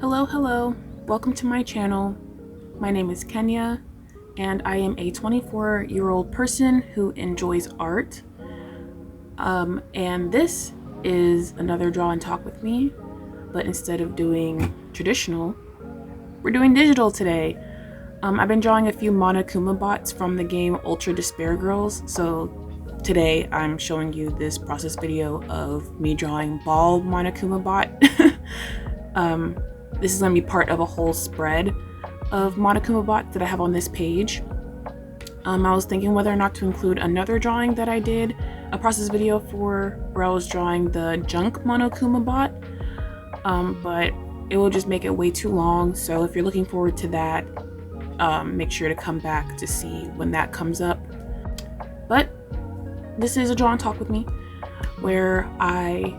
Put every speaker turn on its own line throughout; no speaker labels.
Hello, welcome to my channel. My name is Kenya and I am a 24-year-old person who enjoys art. And this is another draw and talk with me, but instead of doing traditional, we're doing digital today. I've been drawing a few Monokuma bots from the game Ultra Despair Girls, so today I'm showing you this process video of me drawing Ball Monokuma bot. This is going to be part of a whole spread of Monokuma bots that I have on this page. I was thinking whether or not to include another drawing that I did a process video for, where I was drawing the junk Monokuma bot, but it will just make it way too long. So if you're looking forward to that, make sure to come back to see when that comes up. But this is a draw and talk with me, where I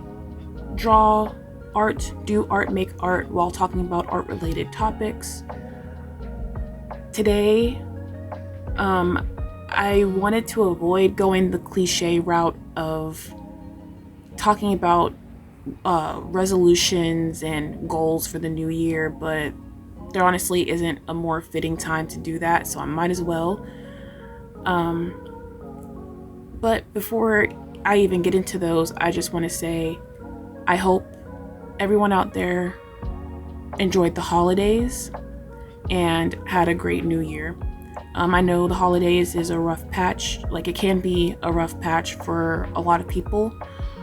draw art, do art, make art while talking about art related topics. Today, I wanted to avoid going the cliche route of talking about resolutions and goals for the new year, but there honestly isn't a more fitting time to do that, so I might as well. But before I even get into those, I just want to say I hope everyone out there enjoyed the holidays and had a great new year. I know the holidays is a rough patch, like it can be a rough patch for a lot of people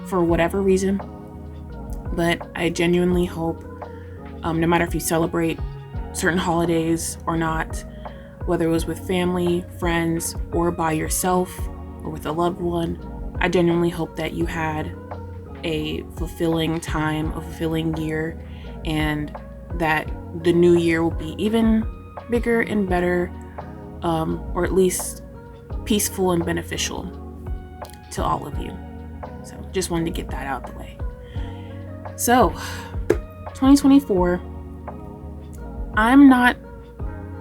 for whatever reason, but I genuinely hope, no matter if you celebrate certain holidays or not, whether it was with family, friends, or by yourself or with a loved one, I genuinely hope that you had a fulfilling time, a fulfilling year, and that the new year will be even bigger and better, or at least peaceful and beneficial to all of you. So just wanted to get that out of the way. So 2024, I'm not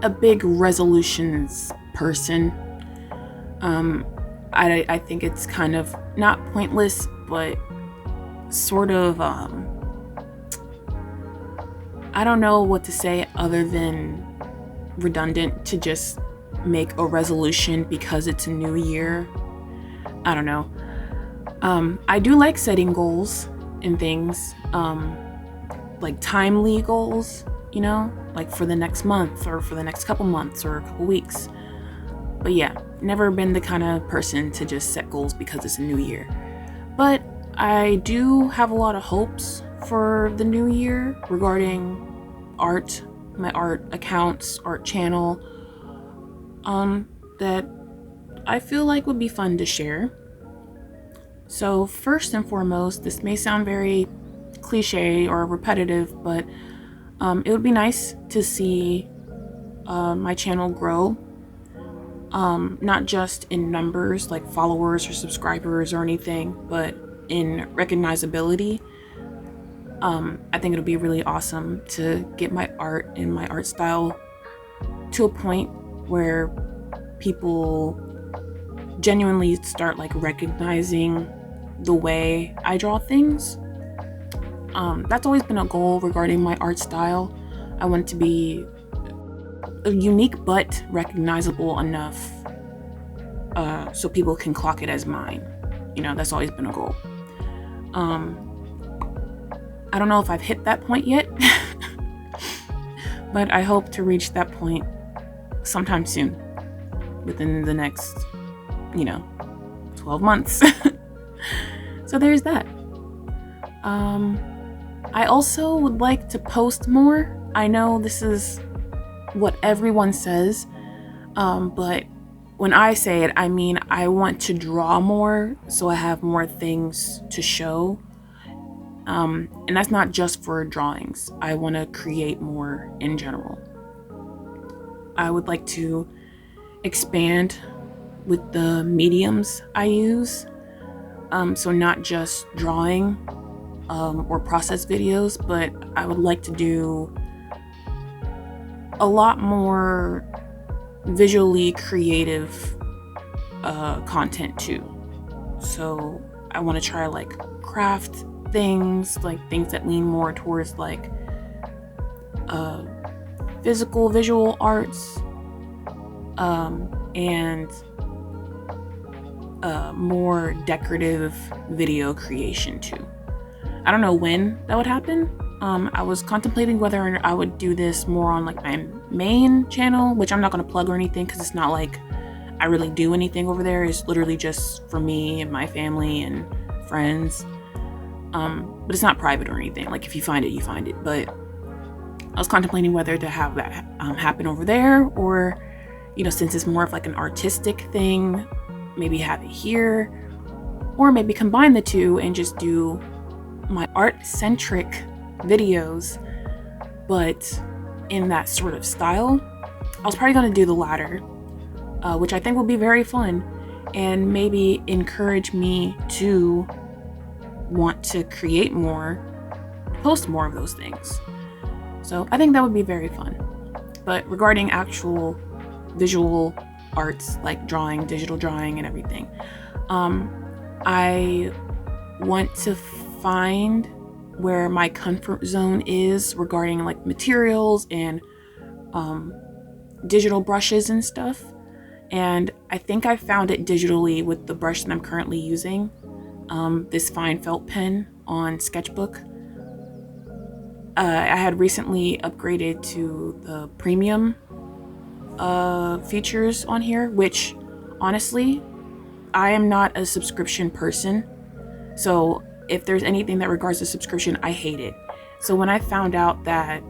a big resolutions person. I think it's kind of not pointless, but sort of, I don't know what to say other than redundant to just make a resolution because it's a new year. I don't know. I do like setting goals and things, like timely goals, you know, like for the next month or for the next couple months or a couple weeks. But yeah, never been the kind of person to just set goals because it's a new year. But I do have a lot of hopes for the new year regarding art, my art accounts, art channel, that I feel like would be fun to share. So first and foremost, this may sound very cliche or repetitive, but it would be nice to see my channel grow, not just in numbers like followers or subscribers or anything, but in recognizability. I think it'll be really awesome to get my art and my art style to a point where people genuinely start like recognizing the way I draw things. That's always been a goal regarding my art style. I want it to be unique but recognizable enough so people can clock it as mine. You know, that's always been a goal. I don't know if I've hit that point yet, but I hope to reach that point sometime soon, within the next, 12 months. So there's that. I also would like to post more. I know this is what everyone says, but when I say it, I mean I want to draw more so I have more things to show. And that's not just for drawings. I want to create more in general. I would like to expand with the mediums I use. So not just drawing or process videos, but I would like to do a lot more visually creative content too. So I want to try like craft things, like things that lean more towards like physical visual arts, and more decorative video creation too. I don't know when that would happen. I was contemplating whether I would do this more on like my main channel, which I'm not going to plug or anything because it's not like I really do anything over there. It's literally just for me and my family and friends. But it's not private or anything. Like if you find it, you find it. But I was contemplating whether to have that happen over there, or, you know, since it's more of like an artistic thing, maybe have it here, or maybe combine the two and just do my art-centric videos, but in that sort of style. I was probably going to do the latter, which I think will be very fun and maybe encourage me to want to create more, post more of those things. So I think that would be very fun. But regarding actual visual arts, like drawing, digital drawing and everything, I want to find where my comfort zone is regarding like materials and digital brushes and stuff. And I think I found it digitally with the brush that I'm currently using, this fine felt pen on Sketchbook. I had recently upgraded to the premium features on here, which honestly, I am not a subscription person. So if there's anything that regards to subscription, I hate it. So when I found out that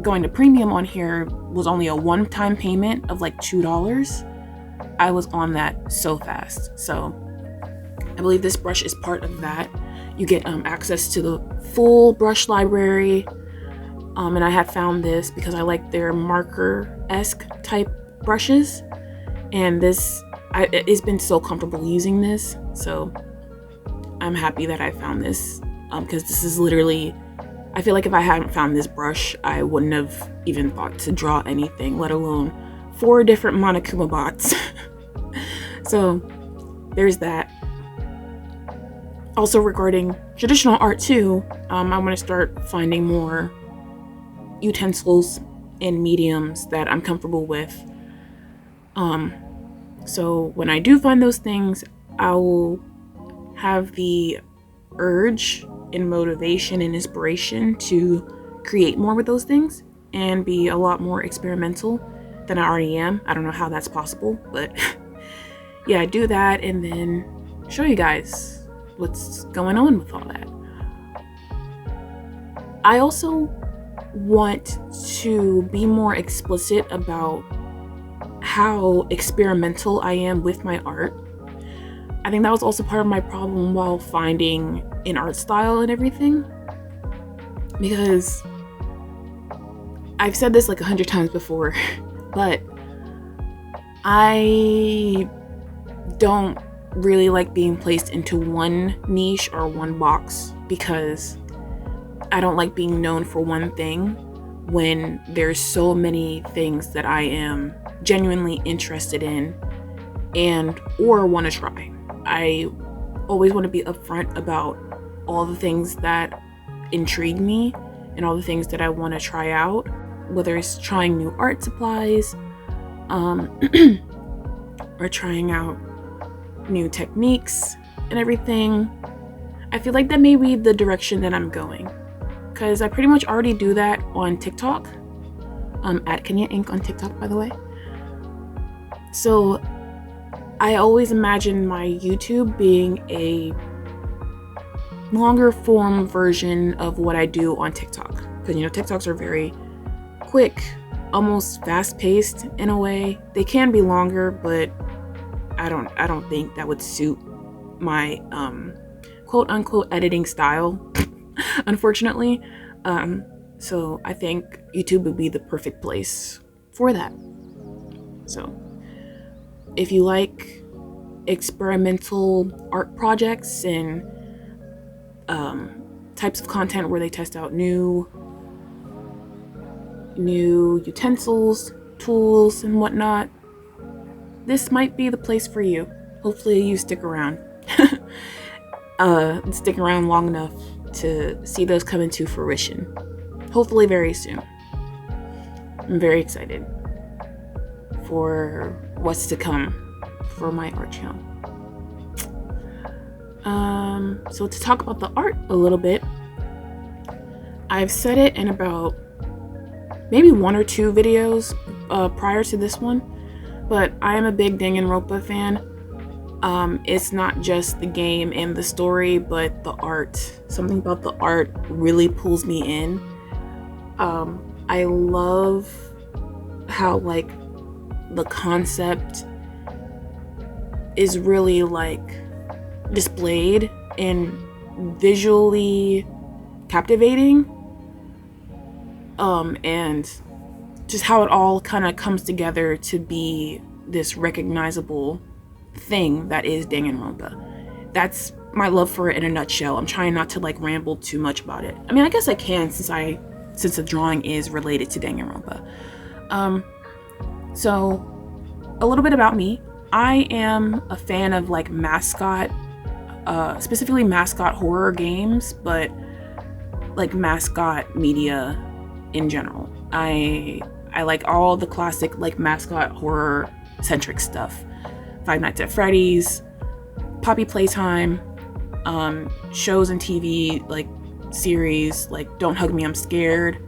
going to premium on here was only a one-time payment of like $2, I was on that so fast. So I believe this brush is part of that. You get access to the full brush library. And I had found this because I like their marker-esque type brushes. And it's been so comfortable using this. So I'm happy that I found this, because this is literally, I feel like if I hadn't found this brush, I wouldn't have even thought to draw anything, let alone 4 different Monokuma bots. So there's that. Also regarding traditional art too, I want to start finding more utensils and mediums that I'm comfortable with. So when I do find those things, I will have the urge and motivation and inspiration to create more with those things and be a lot more experimental than I already am. I don't know how that's possible, but yeah, I do that and then show you guys what's going on with all that. I also want to be more explicit about how experimental I am with my art. I think that was also part of my problem while finding an art style and everything, because I've said this like 100 times before, but I don't really like being placed into one niche or one box, because I don't like being known for one thing when there's so many things that I am genuinely interested in and or want to try. I always want to be upfront about all the things that intrigue me and all the things that I want to try out, whether it's trying new art supplies, or trying out new techniques and everything. I feel like that may be the direction that I'm going, because I pretty much already do that on TikTok, at Kenya Inc. on TikTok, by the way. So I always imagine my YouTube being a longer form version of what I do on TikTok, because you know TikToks are very quick, almost fast-paced in a way. They can be longer, but I don't think that would suit my quote-unquote editing style, unfortunately. So I think YouTube would be the perfect place for that. So if you like experimental art projects and types of content where they test out new utensils, tools, and whatnot, this might be the place for you. Hopefully you stick around. Stick around long enough to see those come into fruition. Hopefully very soon. I'm very excited for what's to come for my art channel. So to talk about the art a little bit, I've said it in about maybe 1 or 2 videos prior to this one, but I am a big Danganropa fan. It's not just the game and the story, but the art. Something about the art really pulls me in. I love how like the concept is really like displayed and visually captivating, and just how it all kind of comes together to be this recognizable thing that is Danganronpa. That's my love for it in a nutshell. I'm trying not to like ramble too much about it. I mean, I guess I can since the drawing is related to Danganronpa. So a little bit about me. I am a fan of like mascot, specifically mascot horror games, but like mascot media in general. I like all the classic like mascot horror centric stuff. Five Nights at Freddy's, Poppy Playtime, shows and TV like series like Don't Hug Me, I'm Scared,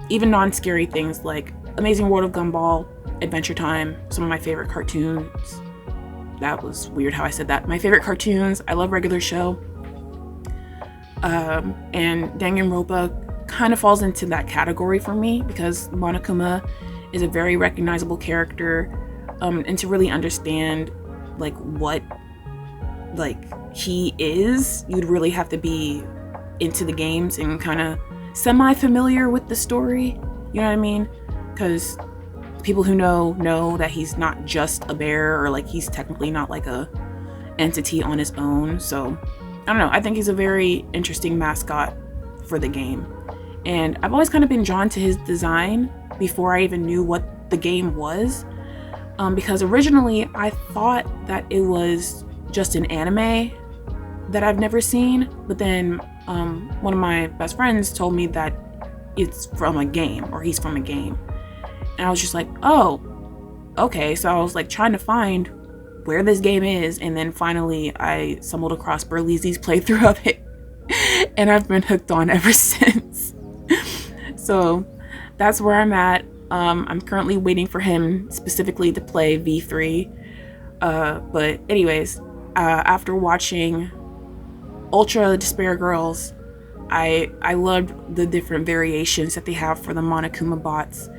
even non-scary things like Amazing World of Gumball, Adventure Time, some of my favorite cartoons. That was weird how I said that. My favorite cartoons. I love Regular Show. And Danganropa kind of falls into that category for me because Monokuma is a very recognizable character, and to really understand like what like he is, you'd really have to be into the games and kind of semi-familiar with the story, you know what I mean? Because people who know that he's not just a bear, or like he's technically not like a entity on his own. So I don't know, I think he's a very interesting mascot for the game, and I've always kind of been drawn to his design before I even knew what the game was, because originally I thought that it was just an anime that I've never seen, but then one of my best friends told me that it's from a game, or he's from a game. And I was just like, oh, okay. So I was like trying to find where this game is, and then finally I stumbled across Berlizzi's playthrough of it, and I've been hooked on ever since. So that's where I'm at. I'm currently waiting for him specifically to play V3. But anyways, after watching Ultra Despair Girls, I loved the different variations that they have for the Monokuma bots.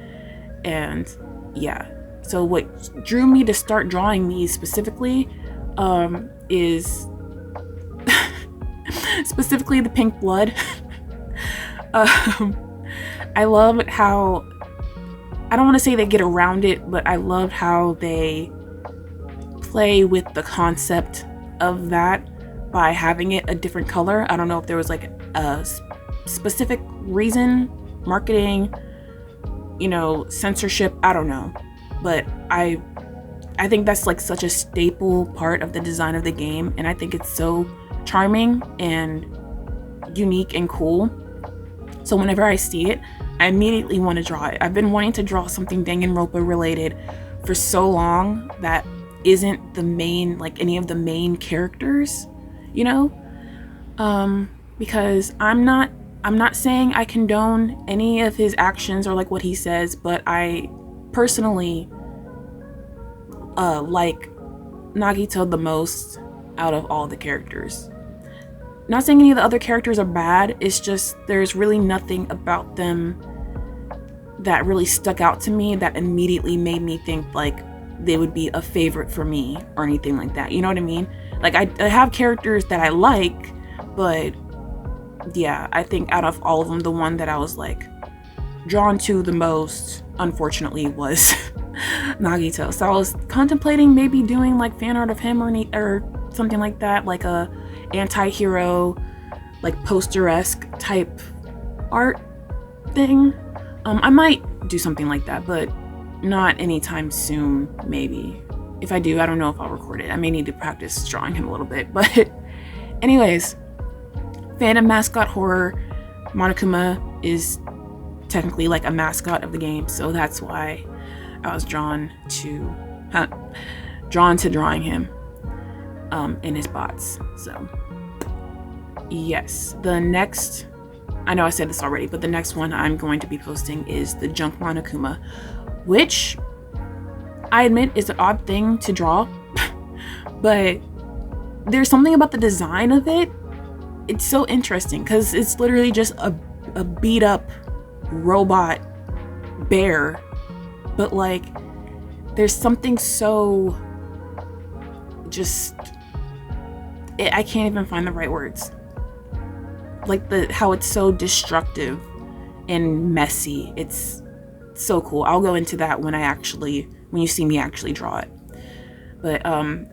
And yeah, so what drew me to start drawing these specifically is specifically the pink blood. I love how, I don't want to say they get around it, but I love how they play with the concept of that by having it a different color. I don't know if there was like a specific reason, marketing, you know, censorship, I don't know, but I think that's like such a staple part of the design of the game, and I think it's so charming and unique and cool. So whenever I see it, I immediately want to draw it. I've been wanting to draw something Danganropa related for so long that isn't the main, like any of the main characters, you know, because I'm not saying I condone any of his actions or like what he says, but I personally like Nagito the most out of all the characters. Not saying any of the other characters are bad, it's just there's really nothing about them that really stuck out to me that immediately made me think like they would be a favorite for me or anything like that, you know what I mean? Like I have characters that I like, but yeah, I think out of all of them, the one that I was like drawn to the most, unfortunately, was Nagito. So I was contemplating maybe doing like fan art of him or something like that, like a anti-hero, like poster-esque type art thing. I might do something like that, but not anytime soon, maybe. If I do, I don't know if I'll record it. I may need to practice drawing him a little bit, but anyways, fan of mascot horror, Monokuma is technically like a mascot of the game, so that's why I was drawn to drawing him in his bots. So yes, the next, I know I said this already, but the next one I'm going to be posting is the junk Monokuma, which I admit is an odd thing to draw, but there's something about the design of it. It's so interesting because it's literally just a beat up robot bear, but like there's something so just, I can't even find the right words. Like how it's so destructive and messy. It's so cool. I'll go into that when you see me actually draw it. But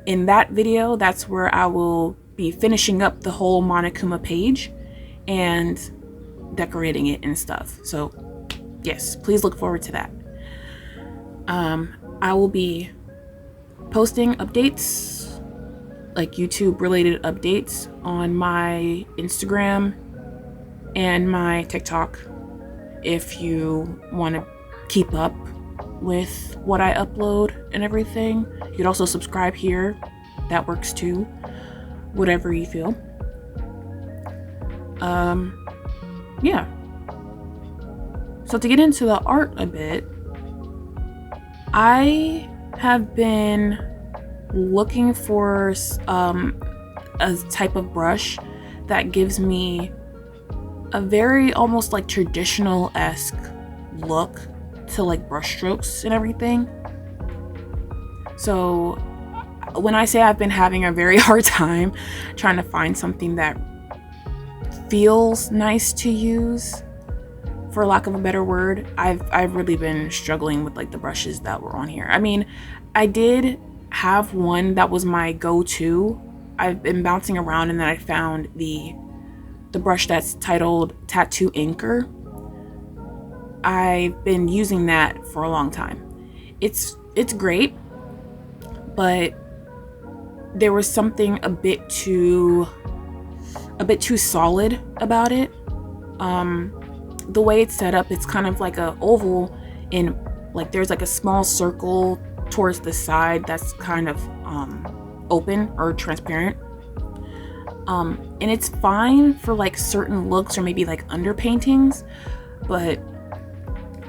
in that video, that's where I will be finishing up the whole Monokuma page and decorating it and stuff. So yes, please look forward to that. I will be posting updates, like YouTube related updates, on my Instagram and my TikTok if you want to keep up with what I upload and everything. You could also subscribe here, that works too, whatever you feel. Yeah, so to get into the art a bit, I have been looking for a type of brush that gives me a very almost like traditional-esque look to like brush strokes and everything. So when I say I've been having a very hard time trying to find something that feels nice to use, for lack of a better word, I've really been struggling with like the brushes that were on here. I mean, I did have one that was my go-to. I've been bouncing around and then I found the brush that's titled Tattoo Inker. I've been using that for a long time. It's great, but there was something a bit too solid about it. The way it's set up, it's kind of like a oval, and like there's like a small circle towards the side that's kind of open or transparent. And it's fine for like certain looks or maybe like underpaintings, but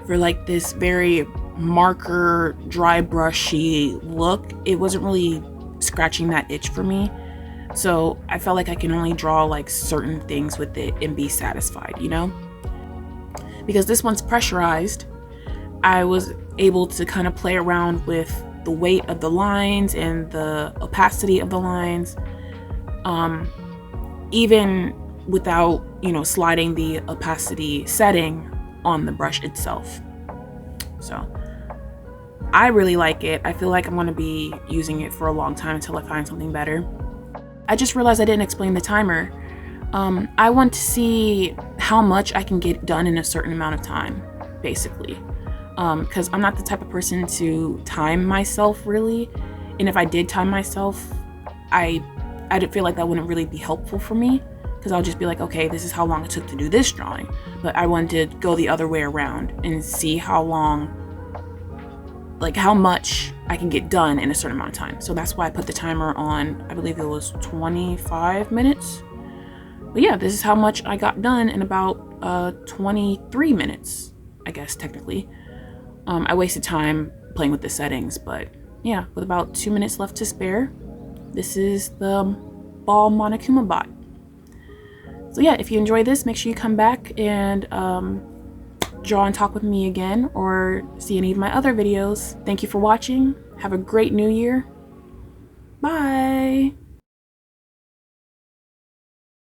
for like this very marker, dry brushy look, it wasn't really scratching that itch for me. So I felt like I can only draw like certain things with it and be satisfied, you know? Because this one's pressurized, I was able to kind of play around with the weight of the lines and the opacity of the lines, even without, you know, sliding the opacity setting on the brush itself. So I really like it. I feel like I'm going to be using it for a long time until I find something better. I just realized I didn't explain the timer. I want to see how much I can get done in a certain amount of time, basically. Because I'm not the type of person to time myself really. And if I did time myself, I didn't feel like that wouldn't really be helpful for me, because I'll just be like, okay, this is how long it took to do this drawing. But I wanted to go the other way around and see how long, like how much I can get done in a certain amount of time. So that's why I put the timer on, I believe it was 25 minutes. But yeah, this is how much I got done in about 23 minutes, I guess, technically. I wasted time playing with the settings, but yeah, with about 2 minutes left to spare, this is the ball Monokuma bot. So yeah, if you enjoy this, make sure you come back and draw and talk with me again, or see any of my other videos. Thank you for watching. Have a great new year. Bye.